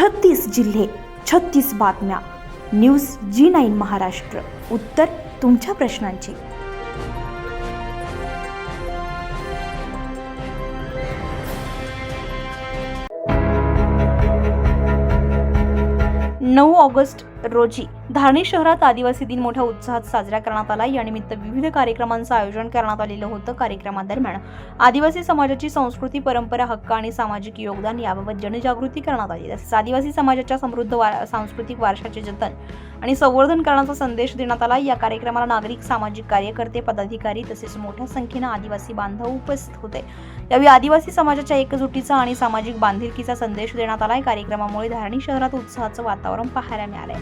36 जिल्हे, 36 बातम्या. News G9 Maharashtra. उत्तर तुमच्या प्रश्नांची. 9 ऑगस्ट रोजी धारणी शहरात आदिवासी दिन मोठ्या उत्साहात साजरा करण्यात आला. यानिमित्त विविध कार्यक्रमांचं आयोजन करण्यात आलेलं होतं. कार्यक्रमादरम्यान आदिवासी समाजाची संस्कृती, परंपरा, हक्क आणि सामाजिक योगदान याबाबत जनजागृती करण्यात आली. तसेच आदिवासी समाजाच्या समृद्ध सांस्कृतिक वारशाचे जतन आणि संवर्धन करण्याचा संदेश देण्यात आला. या कार्यक्रमाला नागरिक, सामाजिक कार्यकर्ते, पदाधिकारी तसेच मोठ्या संख्येने आदिवासी बांधव उपस्थित होते. यावेळी आदिवासी समाजाच्या एकजुटीचा आणि सामाजिक बांधिलकीचा संदेश देण्यात आला. कार्यक्रमामुळे धारणी शहरात उत्साहाचं वातावरण पाहायला मिळाले.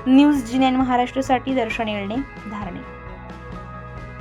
न्यूज G9 महाराष्ट्रासाठी दर्शन येळणे, धारणी.